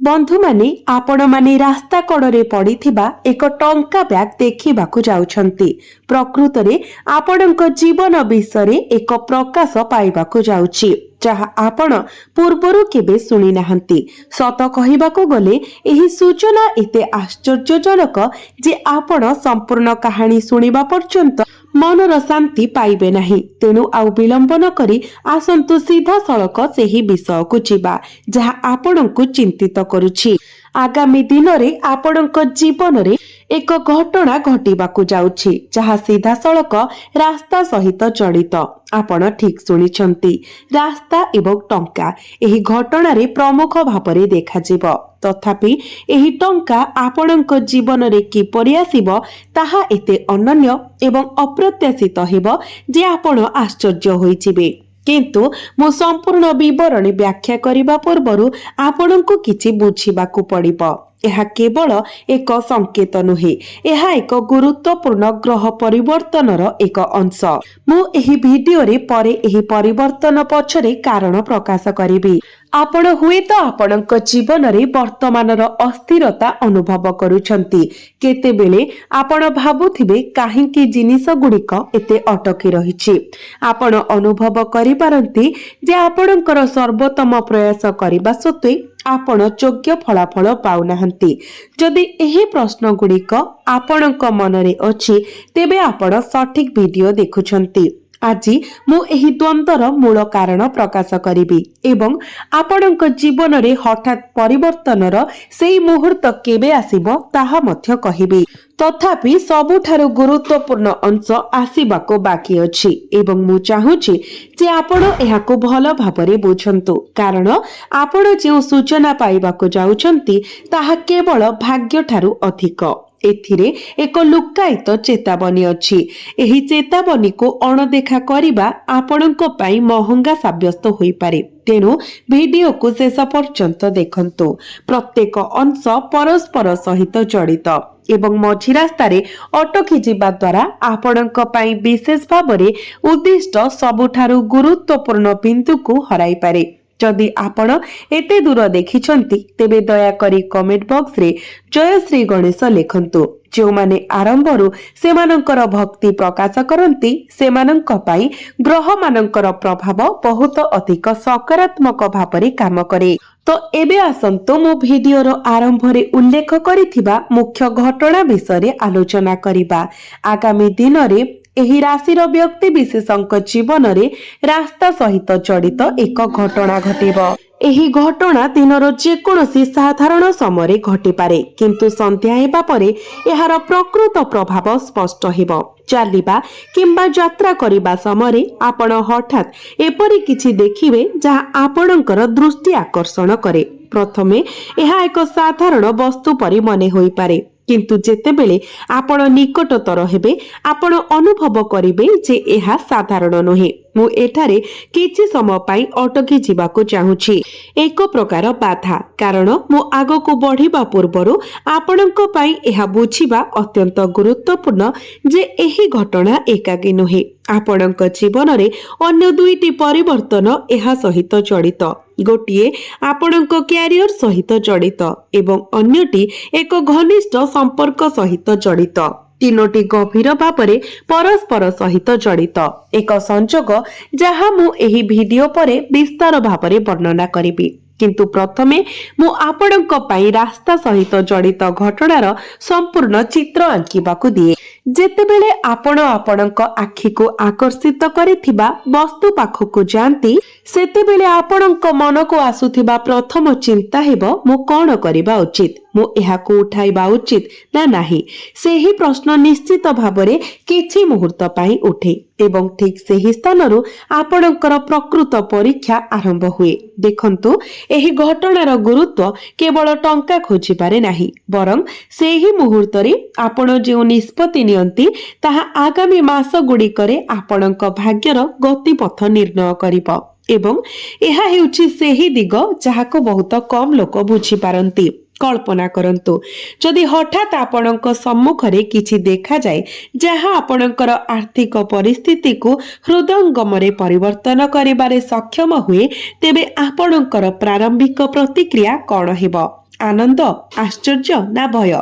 बंधु माने आपण माने रास्ता कड़े पड़िथिबा एक टंका बैग देखिबाकू जाउछंती। प्रकृत रे आपणक जीवन विषय एक प्रकाश पाइबाकू जाउछि जहा आपण पूर्वरु केबे सुनी नाहंती। सत कहिबाकू गले एही सूचना एते आश्चर्यजनक जे आपण संपूर्ण कहानी सुनिबा पर्यंत मनर शांति पाइबे नाही। तेणु आउ विलंब न करी आसंतु सीधा सड़क सेही विषय को जीवा जहा आपणंकु चिंतित करुछि। आगामी दिन रे आपणंक जीवन रे एक घटना घटिबाकू जाउछि जहा सीधा सड़क रास्ता सहित जड़ित। आपण ठीक सुनिछंती, रास्ता एवं टंका एही घटना रे प्रमुख भाବରେ देखाजिब। तथापि एही टंका आपणंक जीवन रे किपरि आसीबो ताहा एते अनन्य एवं अप्रत्याशित हेबो जे आपण आश्चर्य होइजिबे। किंतु मु संपूर्ण विवरणी व्याख्या करिबा पूर्वरु आपणंकु किछि बुझिबाकू पड़िबो। यह केवल एक संकेत नुहे, यह एक गुरुत्वपूर्ण ग्रह परिवर्तनर एक अंश। मु एही भिडियो रे परे एही परिवर्तन पछरे कारण प्रकाश करिबी। आपण हुए तो आपणक जीवन रे वर्तमानर अस्थिरता अनुभव करूछंती। केतेबेले आपण भाबुथिबे काहेकि जिनिस गुडिक एते अटकी रहिछि। आपण अनुभव करि पारंती जे आपणकर सर्वोत्तम प्रयास करिबा सत्वे आपण योग्य फलाफल पाउनाहंती। जदि एही प्रश्न गुडिक आपणक मनरे अछि तेबे आपण सठिक वीडियो देखुछंती। आज मु एही द्वंद्वर मूल कारण प्रकाश करिबी एवं आपणक जीवन रे हठात परिवर्तनर सेही मुहूर्त केबे आसीबो ताहा मध्य कहिबी। तथापि सबुठारु गुरुत्वपूर्ण अंश आसीबाको बाकी अछि एवं मु चाहूछि जे आपण एहाको भल भाबरे बुझंतु, कारण आपण जे सूचना पाइबाको जाउछंती ताहा केवल भाग्य ठारु अधिक। एथिरे एक लुकायित चेतावनी अछि। एही चेतावनी को अणदेखा करिबा आपणक पई महंगा साब्यस्त होई पारे। तेणु वीडियो को शेष पर्यंत देखंतु। प्रत्येक अंश परस्पर सहित जड़ित एवं मझी रास्तारे अटकी जिबा द्वारा आपणक पई विशेष भाबरे उद्दिष्ट सबुठारु गुरुत्वपूर्ण बिंदु को हराई पारे। जदि आपण एते दूर देखिछंती तेबे दया करी कमेंट बॉक्स रे जय श्री गणेश लेखंतु। जो माने आरंभरु सेमानंकर भक्ति प्रकाश करंती सेमानंक पई ग्रह मानंकर प्रभाव बहुत अधिक सकारात्मक भाବରେ काम करे। तो एबे आसंतु मु भिडियोर आरंभ रे उल्लेख करिथिबा मुख्य घटना विषय आलोचना करिबा। आगामी दिन रे एही राशिर व्यक्ति विशेषक जीवन रे रास्ता सहित जड़ित एक घटना घटिबो। एही घटना दिनर जेकोसी साधारण समय घटी पारे, किंतु संध्या हेबा परे एहार प्रकृत प्रभाव स्पष्ट हेबो। चलिबा किंबा यात्रा करिबा समय आपण हठात एपरि किछि देखिबे जहा आपणकर दृष्टि आकर्षण करे। प्रथमे एहा एक साधारण वस्तु परि मने होई पारे, किंतु जेतेबेले आपण निकटतर हेबे आपण अनुभव करिबे जे एहा साधारण नोहे। मु एठारे किछि समय पई अटकी जिबाको चाहूछि, एक प्रकार बाधा, कारण मु आगो को बढ़िबा पूर्वरु आपणक पई एहा बुझिबा अत्यंत गुरुत्वपूर्ण जे एही घटना एकाकी नोहे। आपणक जीवन रे अन्य दुईटी परिवर्तन एहा सहित जड़ित। गोटिए आपणक क्यारियर सहित जड़ित एवं अन्यटी एक घनिष्ठ संपर्क सहित जड़ित। तीनोटी गभीर भाବରେ परस्पर सहित जड़ित एक संयोग जहा मु एही वीडियो परे विस्तार भाବରେ वर्णना करिबी। किंतु प्रथमे मु आपणक पई रास्ता सहित जड़ित घटनार संपूर्ण चित्र आंकिबाकू दिए। जेतेबेले आपण आपणक आखि को आकर्षित करिथिबा वस्तु पाखकू जानती सेतेबेले आपणक मन को आसुथिबा प्रथम चिंता हेबो मु कोन करिबा उचित, मु एहाकू उठाइबा उचित ना नाही। सेही प्रश्न निश्चित भाବରେ किछि मुहूर्त पई उठे एवं ठीक सेही स्थानरू आपणकर प्रकृत परीक्षा आरंभ हुए। देखंतु एही घटनार गुरुत्व केवल टंका खोजिबारे नाही, बरं सेही मुहूर्त रे आपण जे निष्पत्ति नियंती ताहा आगामी मास गुडिकरे आपणक भाग्यर गतिपथ निर्णय करिबो एवं एहा हेउछि सेही दिग जाहाको बहुत कम लोक बुझी पारंती। कल्पना करंतु जदि हठात आपणक सम्मुखरे किछि देखा जाए जहा आपणकर आर्थिक परिस्थिति को हृदयंगमरे परिवर्तन करिबारे सक्षम हुए, तेबे आपणकर प्रारंभिक प्रतिक्रिया कोन हेबो? ଆନନ୍ଦ, ଆଶ୍ଚର୍ଯ୍ୟ ନା ଭୟ?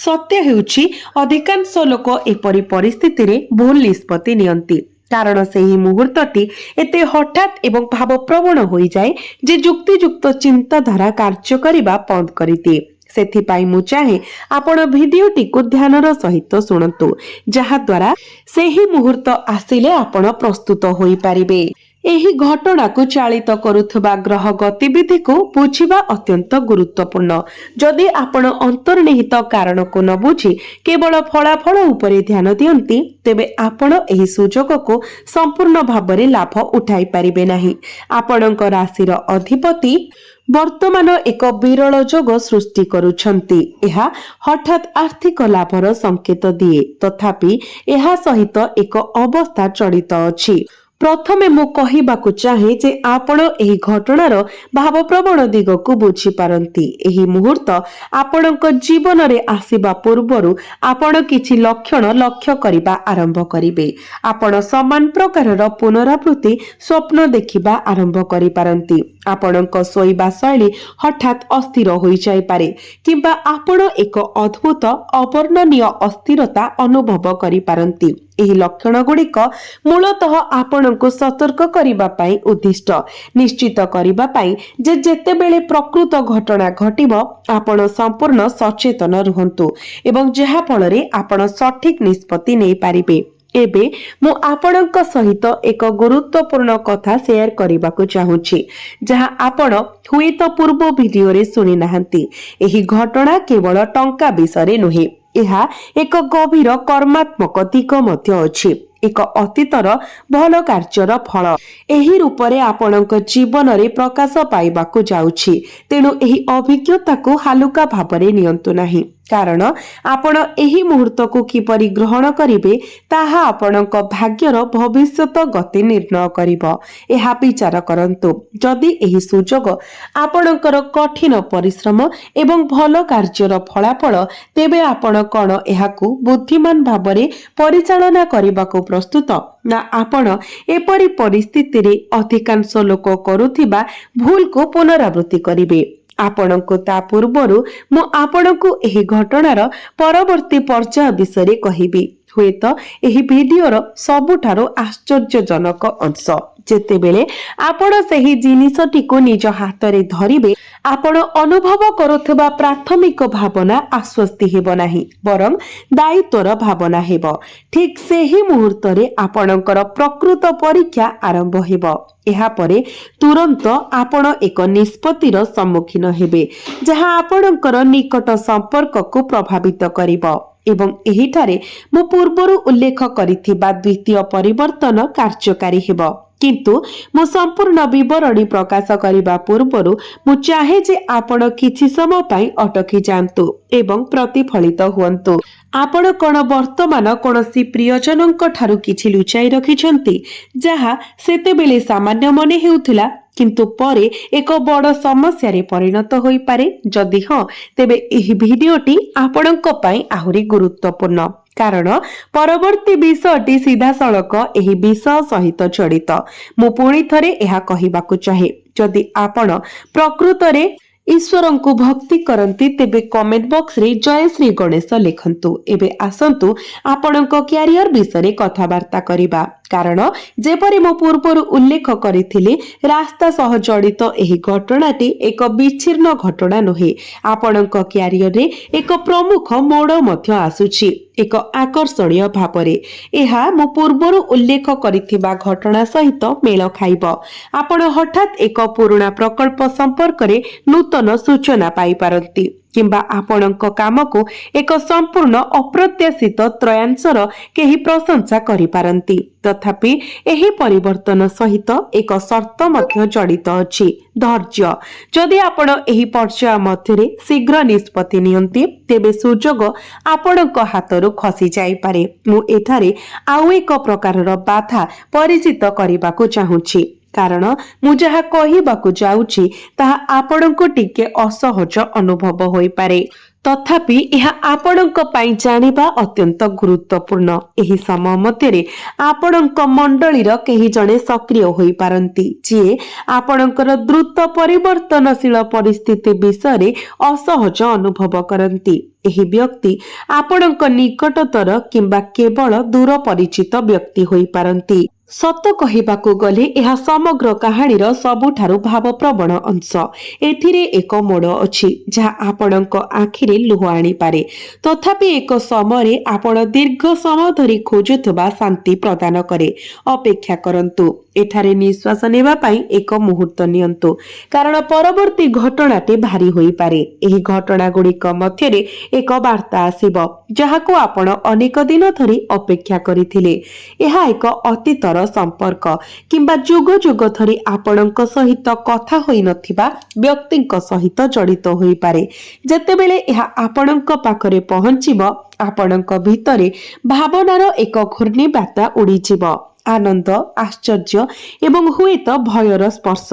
ସତ୍ୟ ହେଉଛି ଅଧିକାଂଶ ଲୋକ ଏପରି ପରିସ୍ଥିତିରେ ଭୁଲ ନିଷ୍ପତ୍ତି ନିଅନ୍ତି, କାରଣ ସେହି ମୁହୂର୍ତ୍ତଟି ଏତେ ହଠାତ୍ ଏବଂ ଭାବପ୍ରବଣ ହୋଇଯାଏ ଯେ ଯୁକ୍ତିଯୁକ୍ତ ଚିନ୍ତାଧାରା କାର୍ଯ୍ୟ କରିବା ବନ୍ଦ କରିଦିଏ। ସେଥିପାଇଁ ମୁଁ ଚାହେଁ ଆପଣ ଭିଡିଓଟିକୁ ଧ୍ୟାନର ସହିତ ଶୁଣନ୍ତୁ, ଯାହାଦ୍ୱାରା ସେହି ମୁହୂର୍ତ୍ତ ଆସିଲେ ଆପଣ ପ୍ରସ୍ତୁତ ହୋଇପାରିବେ। ଏହି ଘଟଣାକୁ ଚାଳିତ କରୁଥିବା ଗ୍ରହ ଗତିବିଧିକୁ ବୁଝିବା ଅତ୍ୟନ୍ତ ଗୁରୁତ୍ୱପୂର୍ଣ୍ଣ। ଯଦି ଆପଣ ଅନ୍ତର୍ନିହିତ କାରଣକୁ ନ ବୁଝି କେବଳ ଫଳାଫଳ ଉପରେ ଧ୍ୟାନ ଦିଅନ୍ତି, ତେବେ ଆପଣ ଏହି ସୁଯୋଗକୁ ସମ୍ପୂର୍ଣ୍ଣ ଭାବରେ ଲାଭ ଉଠାଇ ପାରିବେ ନାହିଁ। ଆପଣଙ୍କ ରାଶିର ଅଧିପତି ବର୍ତ୍ତମାନ ଏକ ବିରଳ ଯୋଗ ସୃଷ୍ଟି କରୁଛନ୍ତି। ଏହା ହଠାତ୍ ଆର୍ଥିକ ଲାଭର ସଂକେତ ଦିଏ, ତଥାପି ଏହା ସହିତ ଏକ ଅବସ୍ଥା ଜଡ଼ିତ ଅଛି। ପ୍ରଥମେ ମୁଁ କହିବାକୁ ଚାହେଁ ଯେ ଆପଣ ଏହି ଘଟଣାର ଭାବପ୍ରବଣ ଦିଗକୁ ବୁଝିପାରନ୍ତି। ଏହି ମୁହୂର୍ତ୍ତ ଆପଣଙ୍କ ଜୀବନରେ ଆସିବା ପୂର୍ବରୁ ଆପଣ କିଛି ଲକ୍ଷଣ ଲକ୍ଷ୍ୟ କରିବା ଆରମ୍ଭ କରିବେ। ଆପଣ ସମାନ ପ୍ରକାରର ପୁନରାବୃତ୍ତି ସ୍ୱପ୍ନ ଦେଖିବା ଆରମ୍ଭ କରିପାରନ୍ତି। ଆପଣଙ୍କ ଶୋଇବା ଶୈଳୀ ହଠାତ୍ ଅସ୍ଥିର ହୋଇଯାଇପାରେ, କିମ୍ବା ଆପଣ ଏକ ଅଦ୍ଭୁତ ଅବର୍ଣ୍ଣନୀୟ ଅସ୍ଥିରତା ଅନୁଭବ କରିପାରନ୍ତି। ଏହି ଲକ୍ଷଣ ଗୁଡ଼ିକ ମୂଳତଃ ଆପଣଙ୍କୁ ସତର୍କ କରିବା ପାଇଁ ଉଦ୍ଦିଷ୍ଟ, ନିଶ୍ଚିତ କରିବା ପାଇଁ ଯେ ଯେତେବେଳେ ପ୍ରକୃତ ଘଟଣା ଘଟିବ ଆପଣ ସମ୍ପୂର୍ଣ୍ଣ ସଚେତନ ରୁହନ୍ତୁ ଏବଂ ଯାହା ଫଳରେ ଆପଣ ସଠିକ ନିଷ୍ପତ୍ତି ନେଇପାରିବେ। ଏବେ ମୁଁ ଆପଣଙ୍କ ସହିତ ଏକ ଗୁରୁତ୍ୱପୂର୍ଣ୍ଣ କଥା ସେୟାର କରିବାକୁ ଚାହୁଁଛି, ଯାହା ଆପଣ ହୁଏତ ପୂର୍ବ ଭିଡିଓରେ ଶୁଣି ନାହାନ୍ତି। ଏହି ଘଟଣା କେବଳ ଟଙ୍କା ବିଷୟରେ ନୁହେଁ, ଏହା ଏକ ଗଭୀର କର୍ମାତ୍ମକ ଦିଗ ମଧ୍ୟ ଅଛି, ଏକ ଅତୀତର ଭଲ କାର୍ଯ୍ୟର ଫଳ। ଏହି ରୂପରେ ଆପଣଙ୍କ ଜୀବନରେ ପ୍ରକାଶ ପାଇବାକୁ ଯାଉଛି। ତେଣୁ ଏହି ଅଭିଜ୍ଞତାକୁ ହାଲୁକା ଭାବରେ ନିଅନ୍ତୁ ନାହିଁ, କାରଣ ଆପଣ ଏହି ମୁହୂର୍ତ୍ତକୁ କିପରି ଗ୍ରହଣ କରିବେ ତାହା ଆପଣଙ୍କ ଭାଗ୍ୟର ଭବିଷ୍ୟତ ଗତି ନିର୍ଣ୍ଣୟ କରିବ। ଏହା ବିଚାର କରନ୍ତୁ, ଯଦି ଏହି ସୁଯୋଗ ଆପଣଙ୍କର କଠିନ ପରିଶ୍ରମ ଏବଂ ଭଲ କାର୍ଯ୍ୟର ଫଳାଫଳ, ତେବେ ଆପଣ କଣ ଏହାକୁ ବୁଦ୍ଧିମାନ ଭାବରେ ପରିଚାଳନା କରିବାକୁ ପ୍ରସ୍ତୁତ, ନା ଆପଣ ଏପରି ପରିସ୍ଥିତିରେ ଅଧିକାଂଶ ଲୋକ କରୁଥିବା ଭୁଲକୁ ପୁନରାବୃତ୍ତି କରିବେ? ଆପଣଙ୍କୁ ତା ପୂର୍ବରୁ ମୁଁ ଆପଣଙ୍କୁ ଏହି ଘଟଣାର ପରବର୍ତ୍ତୀ ପର୍ଯ୍ୟାୟ ବିଷୟରେ କହିବି। ହୁଏତ ଏହି ଭିଡିଓର ସବୁଠାରୁ ଆଶ୍ଚର୍ଯ୍ୟଜନକ ଅଂଶ, ଯେତେବେଳେ ଆପଣ ସେହି ଜିନିଷଟିକୁ ନିଜ ହାତରେ ଧରିବେ, ଆପଣ ଅନୁଭବ କରୁଥିବା ପ୍ରାଥମିକ ଭାବନା ଆଶ୍ୱସ୍ତି ହେବ ନାହିଁ, ବରଂ ଦାୟିତ୍ୱର ଭାବନା ହେବ। ଠିକ୍ ସେହି ମୁହୂର୍ତ୍ତରେ ଆପଣଙ୍କର ପ୍ରକୃତ ପରୀକ୍ଷା ଆରମ୍ଭ ହେବ। ଏହାପରେ ତୁରନ୍ତ ଆପଣ ଏକ ନିଷ୍ପତ୍ତିର ସମ୍ମୁଖୀନ ହେବେ, ଯାହା ଆପଣଙ୍କର ନିକଟ ସମ୍ପର୍କକୁ ପ୍ରଭାବିତ କରିବ। ଏବଂ ଏହିଠାରେ ମୁଁ ପୂର୍ବରୁ ଉଲ୍ଲେଖ କରିଥିବା ଦ୍ୱିତୀୟ ପରିବର୍ତ୍ତନ କାର୍ଯ୍ୟକାରୀ ହେବ। କିନ୍ତୁ ମୁଁ ସମ୍ପୂର୍ଣ୍ଣ ବିବରଣୀ ପ୍ରକାଶ କରିବା ପୂର୍ବରୁ ମୁଁ ଚାହେଁ ଯେ ଆପଣ କିଛି ସମୟ ପାଇଁ ଅଟକି ଯାଆନ୍ତୁ ଏବଂ ପ୍ରତିଫଳିତ ହୁଅନ୍ତୁ। ଆପଣ କଣ ବର୍ତ୍ତମାନ କୌଣସି ପ୍ରିୟଜନଙ୍କ ଠାରୁ କିଛି ଲୁଚାଇ ରଖିଛନ୍ତି, ଯାହା ସେତେବେଳେ ସାମାନ୍ୟ ମନେ ହେଉଥିଲା କିନ୍ତୁ ପରେ ଏକ ବଡ଼ ସମସ୍ୟାରେ ପରିଣତ ହୋଇପାରେ? ଯଦି ହଁ, ତେବେ ଏହି ଭିଡିଓଟି ଆପଣଙ୍କ ପାଇଁ ଆହୁରି ଗୁରୁତ୍ୱପୂର୍ଣ୍ଣ, କାରଣ ପରବର୍ତ୍ତୀ ବିଷୟଟି ସିଧାସଳଖ ଏହି ବିଷୟ ସହିତ ଜଡ଼ିତ। ମୁଁ ପୁଣି ଥରେ ଏହା କହିବାକୁ ଚାହେଁ, ଯଦି ଆପଣ ପ୍ରକୃତରେ ଈଶ୍ୱରଙ୍କୁ ଭକ୍ତି କରନ୍ତି, ତେବେ କମେଣ୍ଟ ବକ୍ସରେ ଜୟ ଶ୍ରୀ ଗଣେଶ ଲେଖନ୍ତୁ। ଏବେ ଆସନ୍ତୁ ଆପଣଙ୍କ କ୍ୟାରିୟର ବିଷୟରେ କଥାବାର୍ତ୍ତା କରିବା, କାରଣ ଯେପରି ମୁଁ ପୂର୍ବରୁ ଉଲ୍ଲେଖ କରିଥିଲି, ରାସ୍ତା ସହ ଜଡ଼ିତ ଏହି ଘଟଣାଟି ଏକ ବିଚ୍ଛିନ୍ନ ଘଟଣା ନୁହେଁ। ଆପଣଙ୍କ କ୍ୟାରିୟରରେ ଏକ ପ୍ରମୁଖ ମୋଡ଼ ମଧ୍ୟ ଆସୁଛି, ଏକ ଆକର୍ଷଣୀୟ ଭାବରେ। ଏହା ମୁଁ ପୂର୍ବରୁ ଉଲ୍ଲେଖ କରିଥିବା ଘଟଣା ସହିତ ମେଳ ଖାଇବ। ଆପଣ ହଠାତ୍ ଏକ ପୁରୁଣା ପ୍ରକଳ୍ପ ସମ୍ପର୍କରେ ନୂତନ ସୂଚନା ପାଇପାରନ୍ତି, କିମ୍ବା ଆପଣଙ୍କ କାମକୁ ଏକ ସମ୍ପୂର୍ଣ୍ଣ ଅପ୍ରତ୍ୟାଶିତ ତ୍ରୟାଂଶର କେହି ପ୍ରଶଂସା କରିପାରନ୍ତି। ତଥାପି ଏହି ପରିବର୍ତ୍ତନ ସହିତ ଏକ ସର୍ତ୍ତ ମଧ୍ୟ ଜଡ଼ିତ ଅଛି, ଧୈର୍ଯ୍ୟ। ଯଦି ଆପଣ ଏହି ପର୍ଯ୍ୟାୟ ମଧ୍ୟରେ ଶୀଘ୍ର ନିଷ୍ପତ୍ତି ନିଅନ୍ତି, ତେବେ ସୁଯୋଗ ଆପଣଙ୍କ ହାତରୁ ଖସି ଯାଇପାରେ। ମୁଁ ଏଠାରେ ଆଉ ଏକ ପ୍ରକାରର ବାଧା ପରିଚିତ କରିବାକୁ ଚାହୁଁଛି, କାରଣ ମୁଁ ଯାହା କହିବାକୁ ଯାଉଛି ତାହା ଆପଣଙ୍କୁ ଟିକେ ଅସହଜ ଅନୁଭବ ହୋଇପାରେ। ତଥାପି ଏହା ଆପଣଙ୍କ ପାଇଁ ଜାଣିବା ଅତ୍ୟନ୍ତ ଗୁରୁତ୍ୱପୂର୍ଣ୍ଣ। ଏହି ସମୟ ମଧ୍ୟରେ ଆପଣଙ୍କ ମଣ୍ଡଳୀର କେହି ଜଣେ ସକ୍ରିୟ ହୋଇପାରନ୍ତି ଯିଏ ଆପଣଙ୍କର ଦ୍ରୁତ ପରିବର୍ତ୍ତନଶୀଳ ପରିସ୍ଥିତି ବିଷୟରେ ଅସହଜ ଅନୁଭବ କରନ୍ତି। ଏହି ବ୍ୟକ୍ତି ଆପଣଙ୍କ ନିକଟତର କିମ୍ବା କେବଳ ଦୂର ପରିଚିତ ବ୍ୟକ୍ତି ହୋଇପାରନ୍ତି। ସତ କହିବାକୁ ଗଲେ ଏହା ସମଗ୍ର କାହାଣୀର ସବୁଠାରୁ ଭାବପ୍ରବଣ ଅଂଶ। ଏଥିରେ ଏକ ମୋଡ଼ ଅଛି ଯାହା ଆପଣଙ୍କ ଆଖିରେ ଲୁହ ଆଣିପାରେ। ତଥାପି ଏକ ସମୟରେ ଆପଣ ଦୀର୍ଘ ସମୟ ଧରି ଖୋଜୁଥିବା ଶାନ୍ତି ପ୍ରଦାନ କରେ। ଅପେକ୍ଷା କରନ୍ତୁ। ଏଠାରେ ନିଶ୍ୱାସ ନେବା ପାଇଁ ଏକ ମୁହୂର୍ତ୍ତ ନିଅନ୍ତୁ, କାରଣ ପରବର୍ତ୍ତୀ ଘଟଣାଟି ଭାରି ହୋଇପାରେ। ଏହି ଘଟଣା ଗୁଡ଼ିକ ମଧ୍ୟରେ ଏକ ବାର୍ତ୍ତା ଆସିବ ଯାହାକୁ ଆପଣ ଅନେକ ଦିନ ଧରି ଅପେକ୍ଷା କରିଥିଲେ। ଏହା ଏକ ଅତୀତର ସମ୍ପର୍କ କିମ୍ବା ଯୁଗ ଯୁଗ ଧରି ଆପଣଙ୍କ ସହିତ କଥା ହୋଇନଥିବା ବ୍ୟକ୍ତିଙ୍କ ସହିତ ଜଡ଼ିତ ହୋଇପାରେ। ଯେତେବେଳେ ଏହା ଆପଣଙ୍କ ପାଖରେ ପହଞ୍ଚିବ, ଆପଣଙ୍କ ଭିତରେ ଭାବନାର ଏକ ଘୂର୍ଣ୍ଣିବାର୍ତ୍ତା ଉଡ଼ିଯିବ। ଆନନ୍ଦ, ଆଶ୍ଚର୍ଯ୍ୟ ଏବଂ ହୁଏତ ଭୟର ସ୍ପର୍ଶ।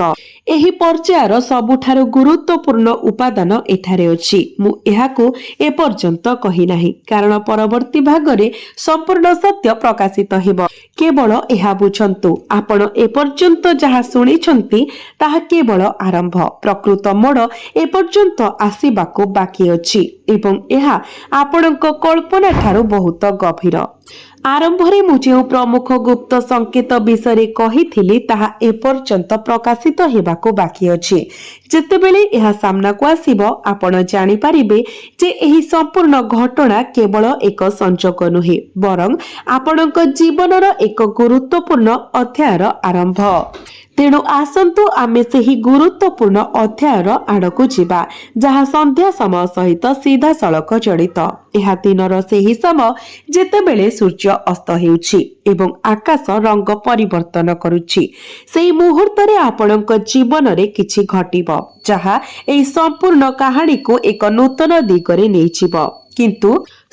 ଏହି ପର୍ଯ୍ୟାୟର ସବୁଠାରୁ ଗୁରୁତ୍ୱପୂର୍ଣ୍ଣ ଉପାଦାନ ଏଠାରେ ଅଛି। ମୁଁ ଏହାକୁ ଏପର୍ଯ୍ୟନ୍ତ କହିନାହିଁ କାରଣ ପରବର୍ତ୍ତୀ ଭାଗରେ ସମ୍ପୂର୍ଣ୍ଣ ସତ୍ୟ ପ୍ରକାଶିତ ହେବ। କେବଳ ଏହା ବୁଝନ୍ତୁ, ଆପଣ ଏପର୍ଯ୍ୟନ୍ତ ଯାହା ଶୁଣିଛନ୍ତି ତାହା କେବଳ ଆରମ୍ଭ। ପ୍ରକୃତ ମୋଡ଼ ଏପର୍ଯ୍ୟନ୍ତ ଆସିବାକୁ ବାକି ଅଛି ଏବଂ ଏହା ଆପଣଙ୍କ କଳ୍ପନା ଠାରୁ ବହୁତ ଗଭୀର। ଆରମ୍ଭରେ ମୁଁ ଯେଉଁ ପ୍ରମୁଖ ଗୁପ୍ତ ସଂକେତ ବିଷୟରେ କହିଥିଲି ତାହା ଏପର୍ଯ୍ୟନ୍ତ ପ୍ରକାଶିତ ହେବାକୁ ବାକି ଅଛି। ଯେତେବେଳେ ଏହା ସାମ୍ନାକୁ ଆସିବ, ଆପଣ ଜାଣିପାରିବେ ଯେ ଏହି ସମ୍ପୂର୍ଣ୍ଣ ଘଟଣା କେବଳ ଏକ ସଂଯୋଗ ନୁହେଁ, ବରଂ ଆପଣଙ୍କ ଜୀବନର ଏକ ଗୁରୁତ୍ୱପୂର୍ଣ୍ଣ ଅଧ୍ୟାୟର ଆରମ୍ଭ। ତେଣୁ ଆସନ୍ତୁ ଆମେ ସେହି ଗୁରୁତ୍ୱପୂର୍ଣ୍ଣ ଅଧ୍ୟାୟର ଆଡ଼କୁ ଯିବା ଯାହା ସନ୍ଧ୍ୟା ସମୟ ସହିତ ସିଧାସଳଖ ଜଡ଼ିତ। ଏହା ଦିନର ସେହି ସମୟ ଯେତେବେଳେ ସୂର୍ଯ୍ୟ ଅସ୍ତ ହେଉଛି ଏବଂ ଆକାଶ ରଙ୍ଗ ପରିବର୍ତ୍ତନ କରୁଛି। ସେହି ମୁହୂର୍ତ୍ତରେ ଆପଣଙ୍କ ଜୀବନରେ କିଛି ଘଟିବ ଯାହା ଏହି ସମ୍ପୂର୍ଣ୍ଣ କାହାଣୀକୁ ଏକ ନୂତନ ଦିଗରେ ନେଇଯିବ। କିନ୍ତୁ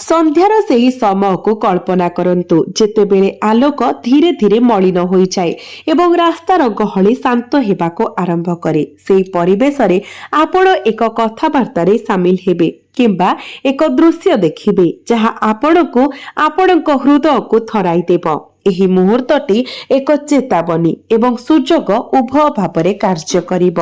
ସନ୍ଧ୍ୟାର ସେହି ସମୟକୁ କଳ୍ପନା କରନ୍ତୁ ଯେତେବେଳେ ଆଲୋକ ଧୀରେ ଧୀରେ ମଳିନ ହୋଇଯାଏ ଏବଂ ରାସ୍ତାର ଗହଳି ଶାନ୍ତ ହେବାକୁ ଆରମ୍ଭ କରେ। ସେହି ପରିବେଶରେ ଆପଣ ଏକ କଥାବାର୍ତ୍ତାରେ ସାମିଲ ହେବେ କିମ୍ବା ଏକ ଦୃଶ୍ୟ ଦେଖିବେ ଯାହା ଆପଣଙ୍କୁ ଆପଣଙ୍କ ହୃଦୟକୁ ଥରାଇ ଦେବ। ଏହି ମୁହୂର୍ତ୍ତଟି ଏକ ଚେତାବନୀ ଏବଂ ସୁଯୋଗ ଉଭୟ ଭାବରେ କାର୍ଯ୍ୟ କରିବ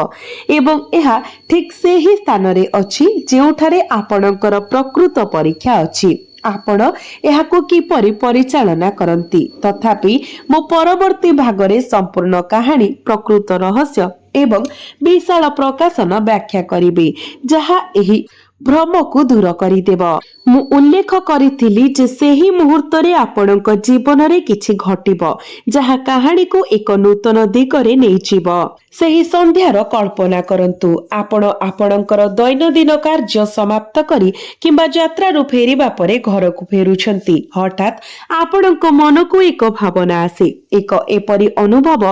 ଏବଂ ଏହା ଠିକ୍ ସେହି ସ୍ଥାନରେ ଅଛି ଯେଉଁଠାରେ ଆପଣଙ୍କର ପ୍ରକୃତ ପରୀକ୍ଷା ଅଛି। ଆପଣ ଏହାକୁ କିପରି ପରିଚାଳନା କରନ୍ତି। ତଥାପି ମୁଁ ପରବର୍ତ୍ତୀ ଭାଗରେ ସମ୍ପୂର୍ଣ୍ଣ କାହାଣୀ, ପ୍ରକୃତ ରହସ୍ୟ ଏବଂ ବିଶାଳ ପ୍ରକାଶନ ବ୍ୟାଖ୍ୟା କରିବି ଯାହା ଏହି ଭ୍ରମକୁ ଦୂର କରିଦେବ। ମୁଁ ଉଲ୍ଲେଖ କରିଥିଲି ଯେ ସେହି ମୁହୂର୍ତ୍ତରେ ଆପଣଙ୍କ ଜୀବନରେ କିଛି ଘଟିବ ଯାହା କାହାଣୀକୁ ଏକ ନୂତନ ଦିଗରେ ନେଇଯିବ। ସେହି ସନ୍ଧ୍ୟାର କଳ୍ପନା କରନ୍ତୁ। ଆପଣ ଆପଣଙ୍କର ଦୈନନ୍ଦିନ କାର୍ଯ୍ୟ ସମାପ୍ତ କରି କିମ୍ବା ଯାତ୍ରାରୁ ଫେରିବା ପରେ ଘରକୁ ଫେରୁଛନ୍ତି। ହଠାତ୍ ଆପଣଙ୍କ ମନକୁ ଏକ ଭାବନା ଆସେ, ଏକ ଏପରି ଅନୁଭବ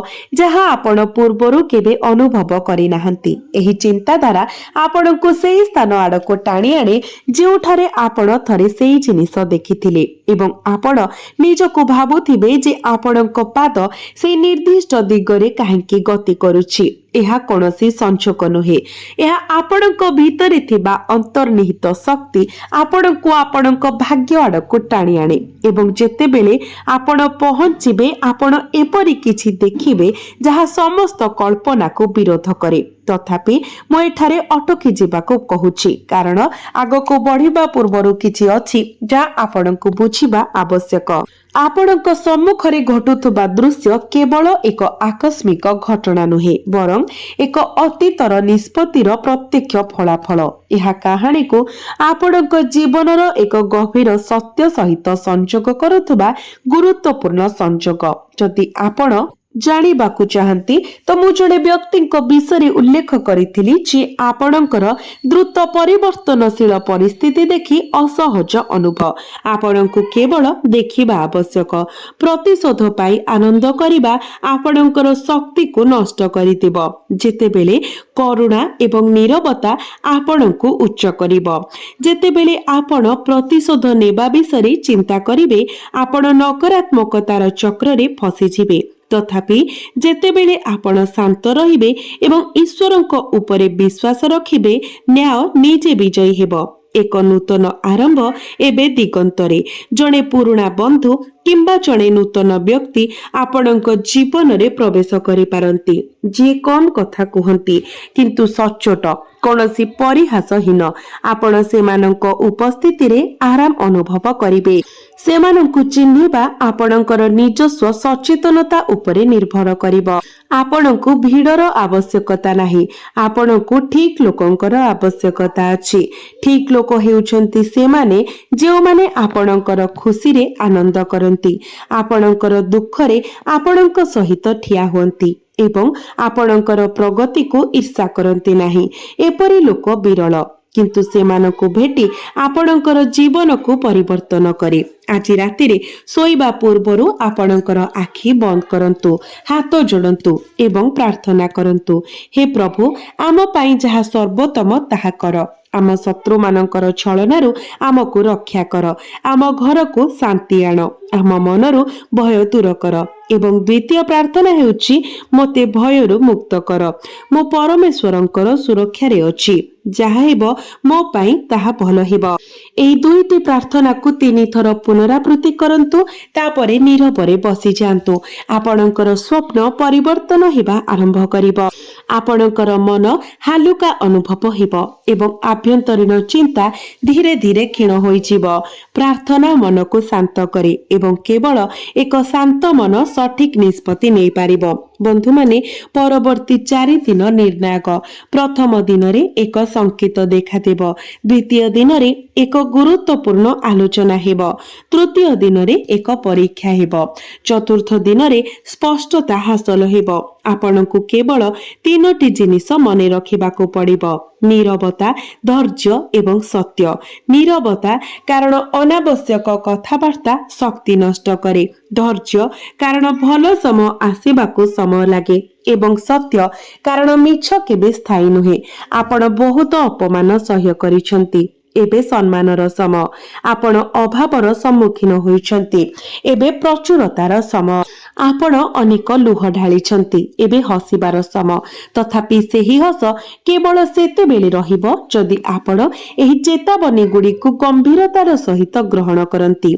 ଯାହା ଆପଣ ପୂର୍ବରୁ କେବେ ଅନୁଭବ କରିନାହାନ୍ତି। ଏହି ଚିନ୍ତାଧାରା ଆପଣଙ୍କୁ ସେହି ସ୍ଥାନ ଆଡ଼କୁ ଟାଣି ଆଣେ ଯେଉଁଠାରେ ଆପଣ ଥରେ ସେହି ଜିନିଷ ଦେଖିଥିଲେ ଏବଂ ଆପଣ ନିଜକୁ ଭାବୁଥିବେ ଯେ ଆପଣଙ୍କ ପାଦ ସେହି ନିର୍ଦ୍ଦିଷ୍ଟ ଦିଗରେ କାହିଁକି ଗତି କରୁଛି। ଏହା କୌଣସି ସଂଯୋଗ ନୁହେଁ, ଏହା ଆପଣଙ୍କ ଭିତରେ ଥିବା ଅନ୍ତର୍ନିହିତ ଶକ୍ତି ଆପଣଙ୍କୁ ଆପଣଙ୍କ ଭାଗ୍ୟ ଆଡ଼କୁ ଟାଣି ଆଣେ ଏବଂ ଯେତେବେଳେ ଆପଣ ପହଞ୍ଚିବେ ଆପଣ ଏପରି କିଛି ଦେଖିବେ ଯାହା ସମସ୍ତ କଳ୍ପନାକୁ ବିରୋଧ କରେ। ତଥାପି ମୁଁ ଏଠାରେ ଅଟକି ଯିବାକୁ କହୁଛି କାରଣ ଆଗକୁ ବଢ଼ିବା ପୂର୍ବରୁ କିଛି ଅଛି ଯାହା ଆପଣଙ୍କୁ ବୁଝିବା ଆବଶ୍ୟକ। ଆପଣଙ୍କ ସମ୍ମୁଖରେ ଘଟୁଥିବା ଦୃଶ୍ୟ କେବଳ ଏକ ଆକସ୍ମିକ ଘଟଣା ନୁହେଁ, ବରଂ ଏକ ଅତୀତର ନିଷ୍ପତ୍ତିର ପ୍ରତ୍ୟକ୍ଷ ଫଳାଫଳ। ଏହା କାହାଣୀକୁ ଆପଣଙ୍କ ଜୀବନର ଏକ ଗଭୀର ସତ୍ୟ ସହିତ ସଂଯୋଗ କରୁଥିବା ଗୁରୁତ୍ୱପୂର୍ଣ୍ଣ ସଂଯୋଗ। ଯଦି ଆପଣ ଜାଣିବାକୁ ଚାହାନ୍ତି ତ ମୁଁ ଜଣେ ବ୍ୟକ୍ତିଙ୍କ ବିଷୟରେ ଉଲ୍ଲେଖ କରିଥିଲି ଯିଏ ଆପଣଙ୍କର ଦ୍ରୁତ ପରିବର୍ତ୍ତନଶୀଳ ପରିସ୍ଥିତି ଦେଖି ଅସହଜ ଅନୁଭବ। ଆପଣଙ୍କୁ କେବଳ ଦେଖିବା ଆବଶ୍ୟକ। ପ୍ରତିଶୋଧ ପାଇଁ ଆନନ୍ଦ କରିବା ଆପଣଙ୍କର ଶକ୍ତିକୁ ନଷ୍ଟ କରିଦେବ ଯେତେବେଳେ କରୁଣା ଏବଂ ନୀରବତା ଆପଣଙ୍କୁ ଉଚ୍ଚ କରିବ। ଯେତେବେଳେ ଆପଣ ପ୍ରତିଶୋଧ ନେବା ବିଷୟରେ ଚିନ୍ତା କରିବେ ଆପଣ ନକାରାତ୍ମକତାର ଚକ୍ରରେ ଫସିଯିବେ। तथापि जेतेबेले आपण शांत रहिबे एवं ईश्वरଙ୍କ उपरे विश्वास रखिबे न्याय निजे विजयी हेबो। एक नूतन आरंभ एबे दिगंतरे जणे पुरुणा बंधु किंबा जणे नूतन व्यक्ति आपणଙ୍କ जीवनरे प्रवेश करि पारंती जे कम कथा कुहंती किंतु सच्चोट कौनसी परिहासहीन आपण सेमानଙ୍କ उपस्थिति रे आराम अनुभव करिबे। सेमानଙ୍କୁ चिन्हिबा आपणଙ୍କର ନିଜସ୍ୱ सचेतनता उपरे निर्भर करिबो। आपणଙ୍କୁ भिडर आवश्यकता नाही, आपणଙ୍କୁ ठीक लोकंकर आवश्यकता अछि। ठीक लोक हेउछन्ति सेमाने जेउमाने आपणଙ୍କର खुशी रे आनंद करंती, आपणଙ୍କର दुख रे आपणଙ୍କ सहित ठिया हुअंती एवं आपणଙ୍କର प्रगति को ईर्षा करंती नाही। एपरि लोक विरल, किंतु सेमानଙ୍କୁ भेटी आपणଙ୍କର जीवन को परिवर्तन करे। आज राति रे सोइबा पूर्वरु आपणଙ୍କର आखि बंद करंतु, हाथ जोड़ंतु एवं प्रार्थना करंतु। हे प्रभु, आम पई जहा सर्वोत्तम ताहा कर। आम शत्रु मानकर छलनारु आमको रक्षा कर, आम घर को शांति आण, आम मनरु भय दूर कर। एवं द्वितीय प्रार्थना हेउची मते भयरु मुक्त कर। मो परमेश्वरंकर सुरक्षा रे अछि, जाहा हेबो मो पई ताहा भल हेबो। एही दुईटी प्रार्थना को 3 थर पुनरावृत्ति करंतु, तापरे नीरवरे बसी जांतु। आपणकर स्वप्न परिवर्तन हेबा आरंभ करिबो। आपणकर मन हालुका अनुभव हेबो एवं आभ्यंतरीण चिंता धीरे धीरे क्षीण होई जिवो। प्रार्थना मन को शांत करे एवं केवल एक शांत मन सठिक निष्पत्ति नहीं पारिबो। बंधु माने परवर्ती 4 दिन निर्णायक। प्रथम दिन रे एक संकेत देखा देबो, द्वितीय दिन रे एक गुरुत्वपूर्ण आलोचना हेबो, तृतीय दिन रे एक परीक्षा हेबो, चतुर्थ दिन रे स्पष्टता हासिल हेबो। आपनकु केवल 3टी जिनिस मने रखिबाको पड़िबो, नीरवता, धैर्य एवं सत्य। नीरवता कारण अनावश्यक कथाबार्ता शक्ति नष्ट करे, धैर्य कारण भल समय आसीबाको समय लागे एवं सत्य कारण मिछ केबे स्थायी नुहे। आपण बहुत अपमान सह्य करिसंती, एबे सम्मानर समय। आपण अभावर सम्मुखीन होइछंती, एबे प्रचुरतार समय। आपण अनेक लुह ढालिछंती, एबे हसिबार समय। तथापि सेही हस केवल सेतेबेले रहिबो जदि आपण एही चेतावनी गुडी को गंभीरतार सहित ग्रहण करंती।